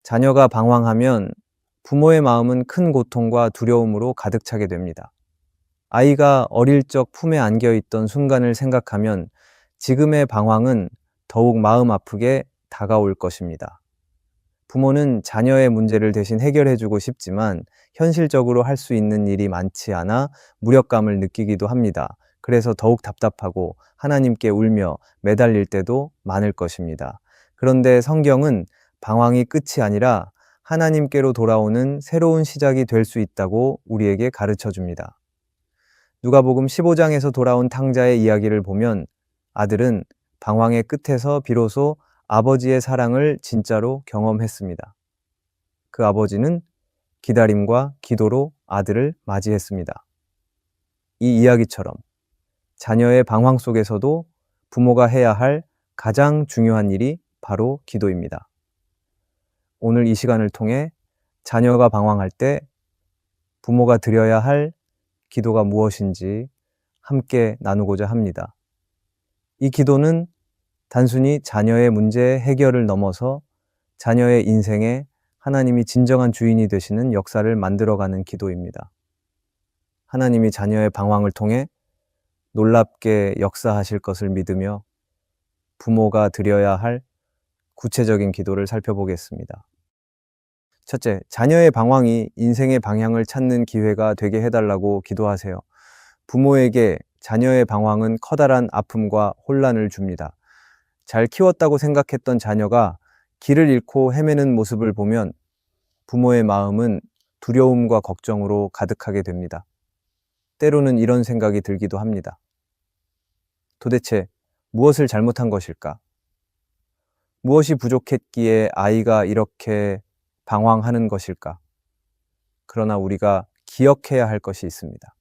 자녀가 방황하면 부모의 마음은 큰 고통과 두려움으로 가득 차게 됩니다. 아이가 어릴 적 품에 안겨 있던 순간을 생각하면 지금의 방황은 더욱 마음 아프게 다가올 것입니다. 부모는 자녀의 문제를 대신 해결해주고 싶지만 현실적으로 할 수 있는 일이 많지 않아 무력감을 느끼기도 합니다. 그래서 더욱 답답하고 하나님께 울며 매달릴 때도 많을 것입니다. 그런데 성경은 방황이 끝이 아니라 하나님께로 돌아오는 새로운 시작이 될 수 있다고 우리에게 가르쳐 줍니다. 누가복음 15장에서 돌아온 탕자의 이야기를 보면 아들은 방황의 끝에서 비로소 아버지의 사랑을 진짜로 경험했습니다. 그 아버지는 기다림과 기도로 아들을 맞이했습니다. 이 이야기처럼 자녀의 방황 속에서도 부모가 해야 할 가장 중요한 일이 바로 기도입니다. 오늘 이 시간을 통해 자녀가 방황할 때 부모가 드려야 할 기도가 무엇인지 함께 나누고자 합니다. 이 기도는 단순히 자녀의 문제 해결을 넘어서 자녀의 인생에 하나님이 진정한 주인이 되시는 역사를 만들어가는 기도입니다. 하나님이 자녀의 방황을 통해 놀랍게 역사하실 것을 믿으며 부모가 드려야 할 구체적인 기도를 살펴보겠습니다. 첫째, 자녀의 방황이 인생의 방향을 찾는 기회가 되게 해달라고 기도하세요. 부모에게 자녀의 방황은 커다란 아픔과 혼란을 줍니다. 잘 키웠다고 생각했던 자녀가 길을 잃고 헤매는 모습을 보면 부모의 마음은 두려움과 걱정으로 가득하게 됩니다. 때로는 이런 생각이 들기도 합니다. 도대체 무엇을 잘못한 것일까? 무엇이 부족했기에 아이가 이렇게 방황하는 것일까? 그러나 우리가 기억해야 할 것이 있습니다.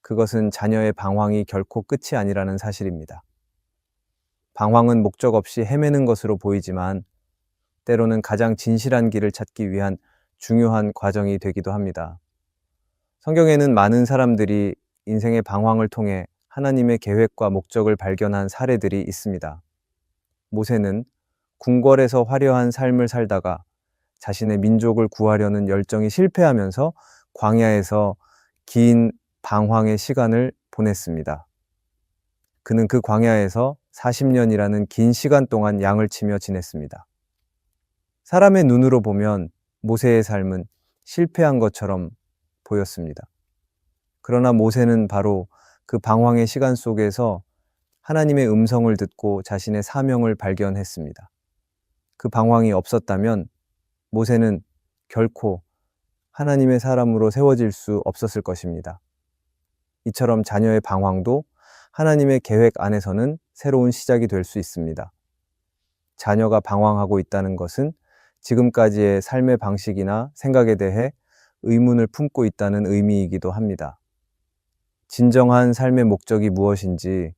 그것은 자녀의 방황이 결코 끝이 아니라는 사실입니다. 방황은 목적 없이 헤매는 것으로 보이지만 때로는 가장 진실한 길을 찾기 위한 중요한 과정이 되기도 합니다. 성경에는 많은 사람들이 인생의 방황을 통해 하나님의 계획과 목적을 발견한 사례들이 있습니다. 모세는 궁궐에서 화려한 삶을 살다가 자신의 민족을 구하려는 열정이 실패하면서 광야에서 긴 방황의 시간을 보냈습니다. 그는 그 광야에서 40년이라는 긴 시간 동안 양을 치며 지냈습니다. 사람의 눈으로 보면 모세의 삶은 실패한 것처럼 보였습니다. 그러나 모세는 바로 그 방황의 시간 속에서 하나님의 음성을 듣고 자신의 사명을 발견했습니다. 그 방황이 없었다면 모세는 결코 하나님의 사람으로 세워질 수 없었을 것입니다. 이처럼 자녀의 방황도 하나님의 계획 안에서는 새로운 시작이 될 수 있습니다. 자녀가 방황하고 있다는 것은 지금까지의 삶의 방식이나 생각에 대해 의문을 품고 있다는 의미이기도 합니다. 진정한 삶의 목적이 무엇인지,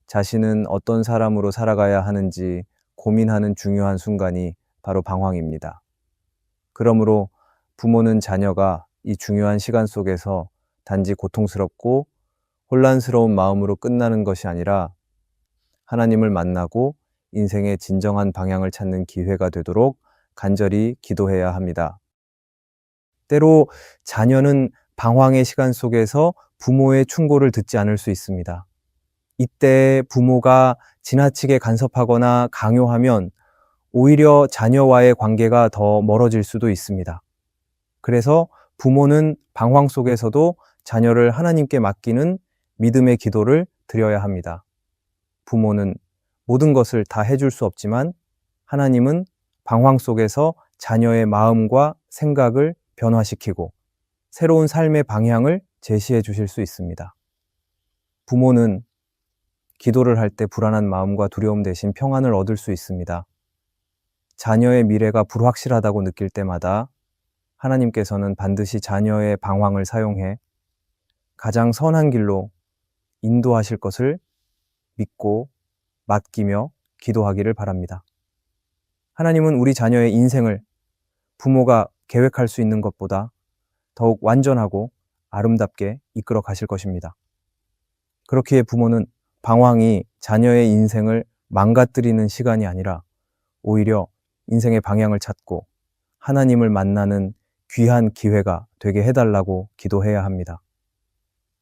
자신은 어떤 사람으로 살아가야 하는지 고민하는 중요한 순간이 바로 방황입니다. 그러므로 부모는 자녀가 이 중요한 시간 속에서 단지 고통스럽고 혼란스러운 마음으로 끝나는 것이 아니라 하나님을 만나고 인생의 진정한 방향을 찾는 기회가 되도록 간절히 기도해야 합니다. 때로 자녀는 방황의 시간 속에서 부모의 충고를 듣지 않을 수 있습니다. 이때 부모가 지나치게 간섭하거나 강요하면 오히려 자녀와의 관계가 더 멀어질 수도 있습니다. 그래서 부모는 방황 속에서도 자녀를 하나님께 맡기는 믿음의 기도를 드려야 합니다. 부모는 모든 것을 다 해줄 수 없지만 하나님은 방황 속에서 자녀의 마음과 생각을 변화시키고 새로운 삶의 방향을 제시해 주실 수 있습니다. 부모는 기도를 할 때 불안한 마음과 두려움 대신 평안을 얻을 수 있습니다. 자녀의 미래가 불확실하다고 느낄 때마다 하나님께서는 반드시 자녀의 방황을 사용해 가장 선한 길로 인도하실 것을 믿고 맡기며 기도하기를 바랍니다. 하나님은 우리 자녀의 인생을 부모가 계획할 수 있는 것보다 더욱 완전하고 아름답게 이끌어 가실 것입니다. 그렇기에 부모는 방황이 자녀의 인생을 망가뜨리는 시간이 아니라 오히려 인생의 방향을 찾고 하나님을 만나는 귀한 기회가 되게 해달라고 기도해야 합니다.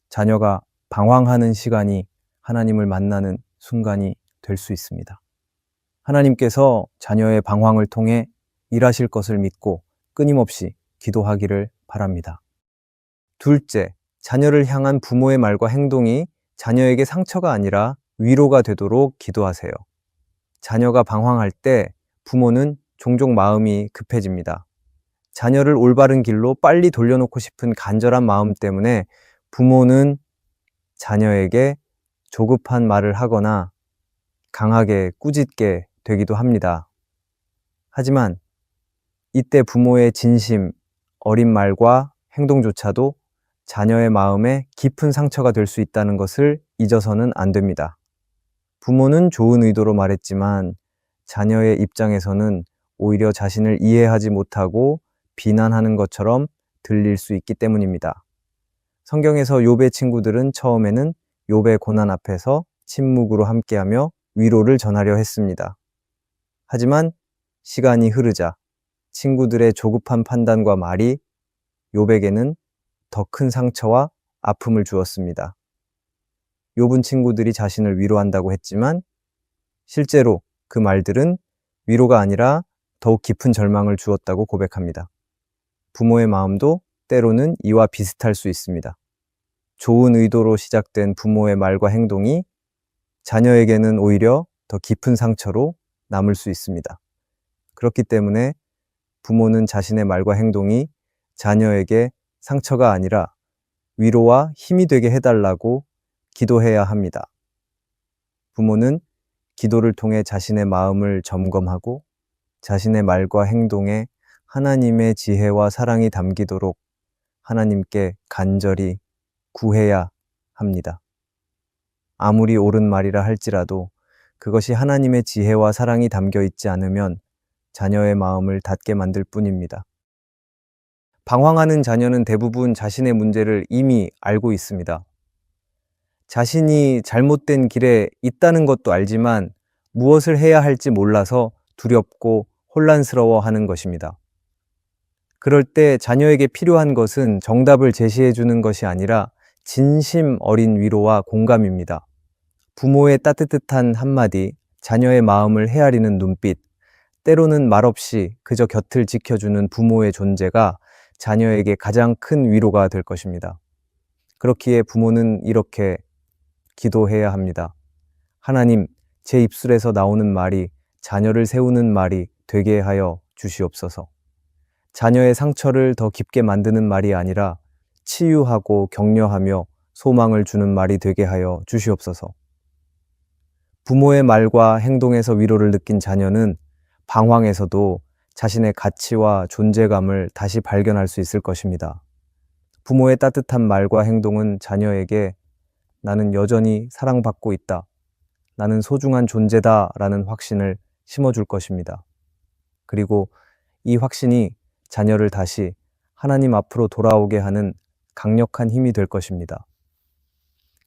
자녀가 방황하는 시간이 하나님을 만나는 순간이 될 수 있습니다. 하나님께서 자녀의 방황을 통해 일하실 것을 믿고 끊임없이 기도하기를 바랍니다. 둘째, 자녀를 향한 부모의 말과 행동이 자녀에게 상처가 아니라 위로가 되도록 기도하세요. 자녀가 방황할 때 부모는 종종 마음이 급해집니다. 자녀를 올바른 길로 빨리 돌려놓고 싶은 간절한 마음 때문에 부모는 자녀에게 조급한 말을 하거나 강하게 꾸짖게 되기도 합니다. 하지만 이때 부모의 진심, 어린 말과 행동조차도 자녀의 마음에 깊은 상처가 될 수 있다는 것을 잊어서는 안 됩니다. 부모는 좋은 의도로 말했지만 자녀의 입장에서는 오히려 자신을 이해하지 못하고 비난하는 것처럼 들릴 수 있기 때문입니다. 성경에서 욥의 친구들은 처음에는 욥의 고난 앞에서 침묵으로 함께하며 위로를 전하려 했습니다. 하지만 시간이 흐르자 친구들의 조급한 판단과 말이 욥에게는 더 큰 상처와 아픔을 주었습니다. 욥은 친구들이 자신을 위로한다고 했지만 실제로 그 말들은 위로가 아니라 더욱 깊은 절망을 주었다고 고백합니다. 부모의 마음도 때로는 이와 비슷할 수 있습니다. 좋은 의도로 시작된 부모의 말과 행동이 자녀에게는 오히려 더 깊은 상처로 남을 수 있습니다. 그렇기 때문에 부모는 자신의 말과 행동이 자녀에게 상처가 아니라 위로와 힘이 되게 해달라고 기도해야 합니다. 부모는 기도를 통해 자신의 마음을 점검하고 자신의 말과 행동에 하나님의 지혜와 사랑이 담기도록 하나님께 간절히 구해야 합니다. 아무리 옳은 말이라 할지라도 그것이 하나님의 지혜와 사랑이 담겨 있지 않으면 자녀의 마음을 닫게 만들 뿐입니다. 방황하는 자녀는 대부분 자신의 문제를 이미 알고 있습니다. 자신이 잘못된 길에 있다는 것도 알지만 무엇을 해야 할지 몰라서 두렵고 혼란스러워 하는 것입니다. 그럴 때 자녀에게 필요한 것은 정답을 제시해 주는 것이 아니라 진심 어린 위로와 공감입니다. 부모의 따뜻한 한마디, 자녀의 마음을 헤아리는 눈빛, 때로는 말없이 그저 곁을 지켜주는 부모의 존재가 자녀에게 가장 큰 위로가 될 것입니다. 그렇기에 부모는 이렇게 기도해야 합니다. 하나님, 제 입술에서 나오는 말이 자녀를 세우는 말이 되게 하여 주시옵소서. 자녀의 상처를 더 깊게 만드는 말이 아니라 치유하고 격려하며 소망을 주는 말이 되게 하여 주시옵소서. 부모의 말과 행동에서 위로를 느낀 자녀는 방황에서도 자신의 가치와 존재감을 다시 발견할 수 있을 것입니다. 부모의 따뜻한 말과 행동은 자녀에게 나는 여전히 사랑받고 있다, 나는 소중한 존재다 라는 확신을 심어줄 것입니다. 그리고 이 확신이 자녀를 다시 하나님 앞으로 돌아오게 하는 강력한 힘이 될 것입니다.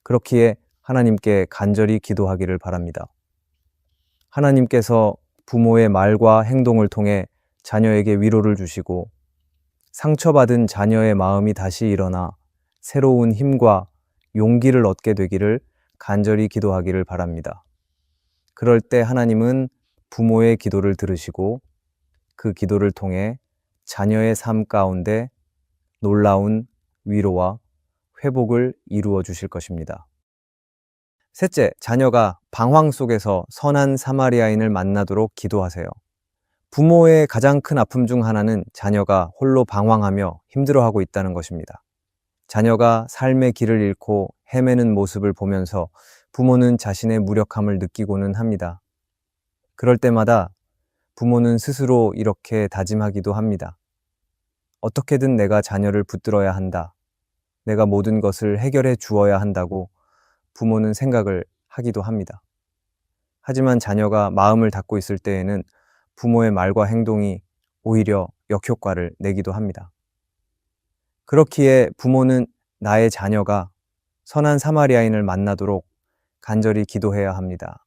그렇기에 하나님께 간절히 기도하기를 바랍니다. 하나님께서 부모의 말과 행동을 통해 자녀에게 위로를 주시고 상처받은 자녀의 마음이 다시 일어나 새로운 힘과 용기를 얻게 되기를 간절히 기도하기를 바랍니다. 그럴 때 하나님은 부모의 기도를 들으시고 그 기도를 통해 자녀의 삶 가운데 놀라운 위로와 회복을 이루어 주실 것입니다. 셋째, 자녀가 방황 속에서 선한 사마리아인을 만나도록 기도하세요. 부모의 가장 큰 아픔 중 하나는 자녀가 홀로 방황하며 힘들어하고 있다는 것입니다. 자녀가 삶의 길을 잃고 헤매는 모습을 보면서 부모는 자신의 무력함을 느끼고는 합니다. 그럴 때마다 부모는 스스로 이렇게 다짐하기도 합니다. 어떻게든 내가 자녀를 붙들어야 한다. 내가 모든 것을 해결해 주어야 한다고 부모는 생각을 하기도 합니다. 하지만 자녀가 마음을 닫고 있을 때에는 부모의 말과 행동이 오히려 역효과를 내기도 합니다. 그렇기에 부모는 나의 자녀가 선한 사마리아인을 만나도록 간절히 기도해야 합니다.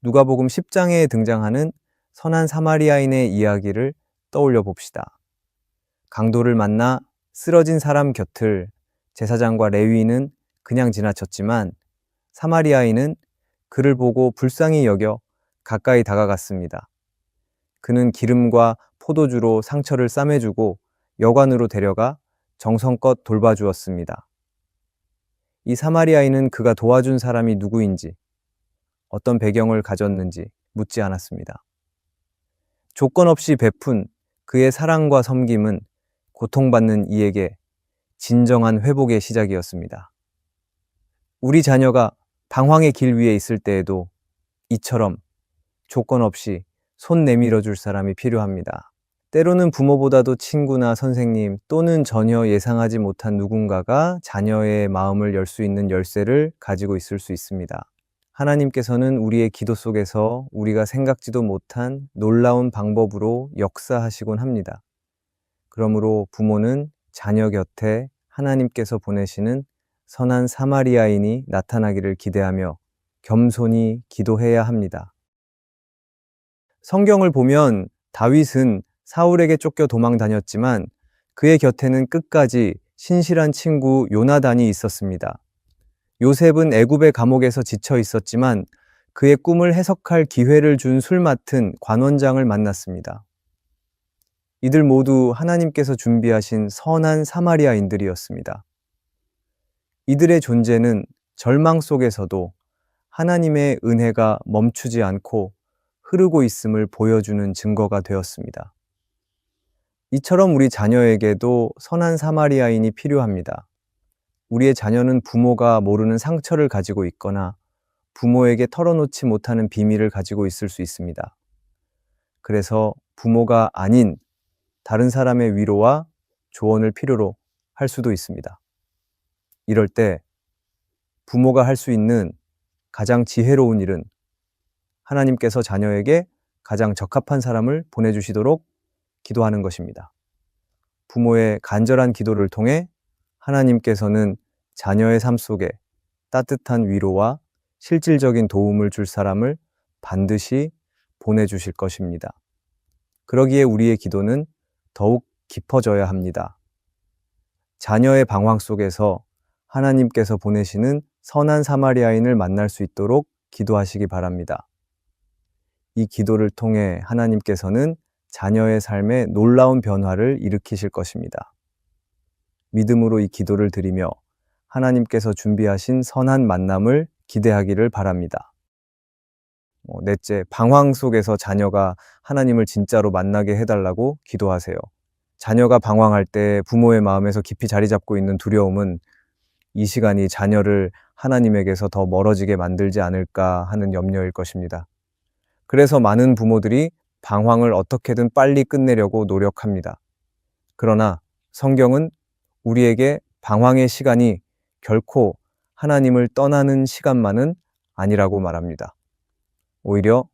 누가복음 10장에 등장하는 선한 사마리아인의 이야기를 떠올려 봅시다. 강도를 만나 쓰러진 사람 곁을 제사장과 레위인은 그냥 지나쳤지만 사마리아인은 그를 보고 불쌍히 여겨 가까이 다가갔습니다. 그는 기름과 포도주로 상처를 싸매주고 여관으로 데려가 정성껏 돌봐주었습니다. 이 사마리아인은 그가 도와준 사람이 누구인지, 어떤 배경을 가졌는지 묻지 않았습니다. 조건 없이 베푼 그의 사랑과 섬김은 고통받는 이에게 진정한 회복의 시작이었습니다. 우리 자녀가 방황의 길 위에 있을 때에도 이처럼 조건 없이 손 내밀어 줄 사람이 필요합니다. 때로는 부모보다도 친구나 선생님 또는 전혀 예상하지 못한 누군가가 자녀의 마음을 열 수 있는 열쇠를 가지고 있을 수 있습니다. 하나님께서는 우리의 기도 속에서 우리가 생각지도 못한 놀라운 방법으로 역사하시곤 합니다. 그러므로 부모는 자녀 곁에 하나님께서 보내시는 선한 사마리아인이 나타나기를 기대하며 겸손히 기도해야 합니다. 성경을 보면 다윗은 사울에게 쫓겨 도망 다녔지만 그의 곁에는 끝까지 신실한 친구 요나단이 있었습니다. 요셉은 애굽의 감옥에서 지쳐 있었지만 그의 꿈을 해석할 기회를 준 술 맡은 관원장을 만났습니다. 이들 모두 하나님께서 준비하신 선한 사마리아인들이었습니다. 이들의 존재는 절망 속에서도 하나님의 은혜가 멈추지 않고 흐르고 있음을 보여주는 증거가 되었습니다. 이처럼 우리 자녀에게도 선한 사마리아인이 필요합니다. 우리의 자녀는 부모가 모르는 상처를 가지고 있거나 부모에게 털어놓지 못하는 비밀을 가지고 있을 수 있습니다. 그래서 부모가 아닌 다른 사람의 위로와 조언을 필요로 할 수도 있습니다. 이럴 때 부모가 할 수 있는 가장 지혜로운 일은 하나님께서 자녀에게 가장 적합한 사람을 보내주시도록 기도하는 것입니다. 부모의 간절한 기도를 통해 하나님께서는 자녀의 삶 속에 따뜻한 위로와 실질적인 도움을 줄 사람을 반드시 보내주실 것입니다. 그러기에 우리의 기도는 더욱 깊어져야 합니다. 자녀의 방황 속에서 하나님께서 보내시는 선한 사마리아인을 만날 수 있도록 기도하시기 바랍니다. 이 기도를 통해 하나님께서는 자녀의 삶에 놀라운 변화를 일으키실 것입니다. 믿음으로 이 기도를 드리며 하나님께서 준비하신 선한 만남을 기대하기를 바랍니다. 넷째, 방황 속에서 자녀가 하나님을 진짜로 만나게 해달라고 기도하세요. 자녀가 방황할 때 부모의 마음에서 깊이 자리 잡고 있는 두려움은 이 시간이 자녀를 하나님에게서 더 멀어지게 만들지 않을까 하는 염려일 것입니다. 그래서 많은 부모들이 방황을 어떻게든 빨리 끝내려고 노력합니다. 그러나 성경은 우리에게 방황의 시간이 결코 하나님을 떠나는 시간만은 아니라고 말합니다. 오히려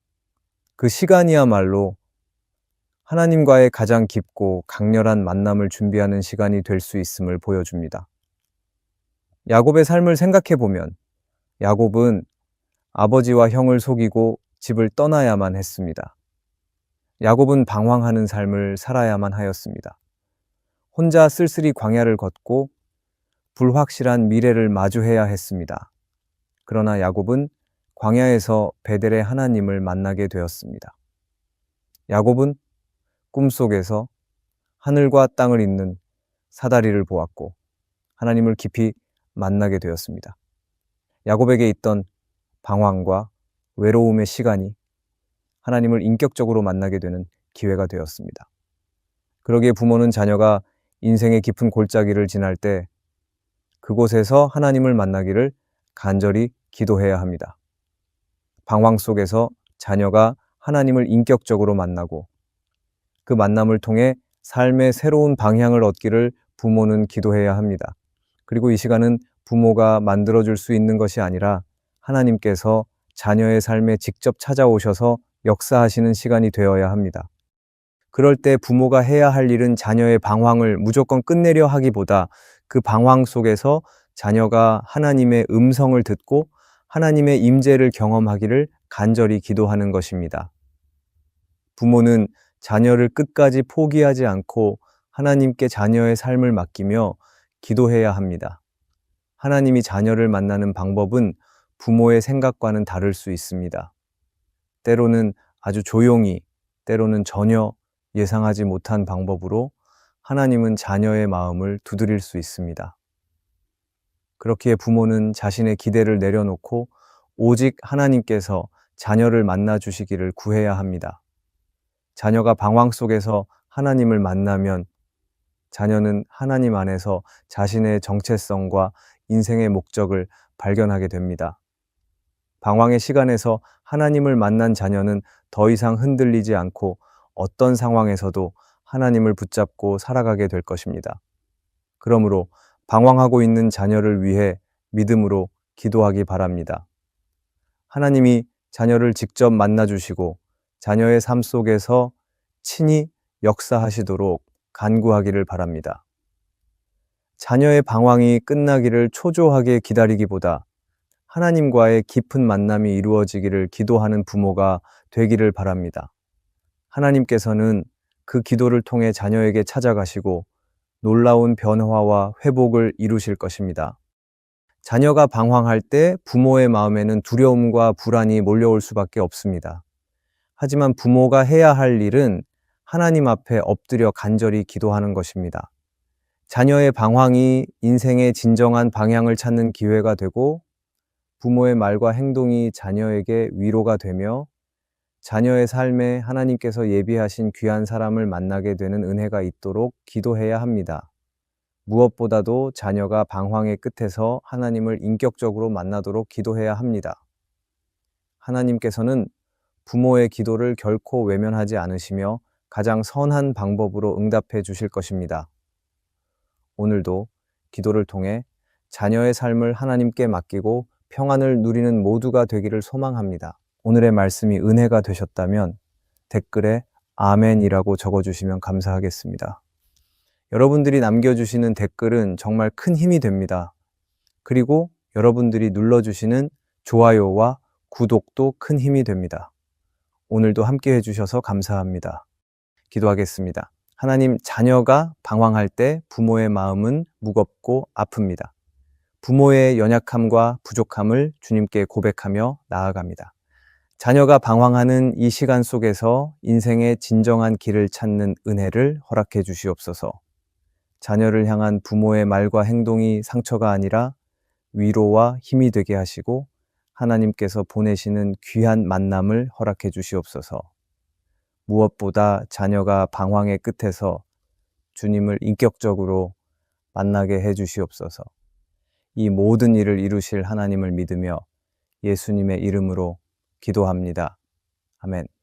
그 시간이야말로 하나님과의 가장 깊고 강렬한 만남을 준비하는 시간이 될 수 있음을 보여줍니다. 야곱의 삶을 생각해 보면 야곱은 아버지와 형을 속이고 집을 떠나야만 했습니다. 야곱은 방황하는 삶을 살아야만 하였습니다. 혼자 쓸쓸히 광야를 걷고 불확실한 미래를 마주해야 했습니다. 그러나 야곱은 광야에서 베델의 하나님을 만나게 되었습니다. 야곱은 꿈속에서 하늘과 땅을 잇는 사다리를 보았고 하나님을 깊이 만나게 되었습니다. 야곱에게 있던 방황과 외로움의 시간이 하나님을 인격적으로 만나게 되는 기회가 되었습니다. 그러기에 부모는 자녀가 인생의 깊은 골짜기를 지날 때 그곳에서 하나님을 만나기를 간절히 기도해야 합니다. 방황 속에서 자녀가 하나님을 인격적으로 만나고 그 만남을 통해 삶의 새로운 방향을 얻기를 부모는 기도해야 합니다. 그리고 이 시간은 부모가 만들어줄 수 있는 것이 아니라 하나님께서 자녀의 삶에 직접 찾아오셔서 역사하시는 시간이 되어야 합니다. 그럴 때 부모가 해야 할 일은 자녀의 방황을 무조건 끝내려 하기보다 그 방황 속에서 자녀가 하나님의 음성을 듣고 하나님의 임재를 경험하기를 간절히 기도하는 것입니다. 부모는 자녀를 끝까지 포기하지 않고 하나님께 자녀의 삶을 맡기며 기도해야 합니다. 하나님이 자녀를 만나는 방법은 부모의 생각과는 다를 수 있습니다. 때로는 아주 조용히, 때로는 전혀 예상하지 못한 방법으로 하나님은 자녀의 마음을 두드릴 수 있습니다. 그렇기에 부모는 자신의 기대를 내려놓고 오직 하나님께서 자녀를 만나 주시기를 구해야 합니다. 자녀가 방황 속에서 하나님을 만나면 자녀는 하나님 안에서 자신의 정체성과 인생의 목적을 발견하게 됩니다. 방황의 시간에서 하나님을 만난 자녀는 더 이상 흔들리지 않고 어떤 상황에서도 하나님을 붙잡고 살아가게 될 것입니다. 그러므로 방황하고 있는 자녀를 위해 믿음으로 기도하기 바랍니다. 하나님이 자녀를 직접 만나 주시고 자녀의 삶 속에서 친히 역사하시도록 간구하기를 바랍니다. 자녀의 방황이 끝나기를 초조하게 기다리기보다 하나님과의 깊은 만남이 이루어지기를 기도하는 부모가 되기를 바랍니다. 하나님께서는 그 기도를 통해 자녀에게 찾아가시고 놀라운 변화와 회복을 이루실 것입니다. 자녀가 방황할 때 부모의 마음에는 두려움과 불안이 몰려올 수밖에 없습니다. 하지만 부모가 해야 할 일은 하나님 앞에 엎드려 간절히 기도하는 것입니다. 자녀의 방황이 인생의 진정한 방향을 찾는 기회가 되고 부모의 말과 행동이 자녀에게 위로가 되며 자녀의 삶에 하나님께서 예비하신 귀한 사람을 만나게 되는 은혜가 있도록 기도해야 합니다. 무엇보다도 자녀가 방황의 끝에서 하나님을 인격적으로 만나도록 기도해야 합니다. 하나님께서는 부모의 기도를 결코 외면하지 않으시며 가장 선한 방법으로 응답해 주실 것입니다. 오늘도 기도를 통해 자녀의 삶을 하나님께 맡기고 평안을 누리는 모두가 되기를 소망합니다. 오늘의 말씀이 은혜가 되셨다면 댓글에 아멘이라고 적어주시면 감사하겠습니다. 여러분들이 남겨주시는 댓글은 정말 큰 힘이 됩니다. 그리고 여러분들이 눌러주시는 좋아요와 구독도 큰 힘이 됩니다. 오늘도 함께 해주셔서 감사합니다. 기도하겠습니다. 하나님, 자녀가 방황할 때 부모의 마음은 무겁고 아픕니다. 부모의 연약함과 부족함을 주님께 고백하며 나아갑니다. 자녀가 방황하는 이 시간 속에서 인생의 진정한 길을 찾는 은혜를 허락해 주시옵소서. 자녀를 향한 부모의 말과 행동이 상처가 아니라 위로와 힘이 되게 하시고 하나님께서 보내시는 귀한 만남을 허락해 주시옵소서. 무엇보다 자녀가 방황의 끝에서 주님을 인격적으로 만나게 해 주시옵소서. 이 모든 일을 이루실 하나님을 믿으며 예수님의 이름으로 기도합니다. 아멘.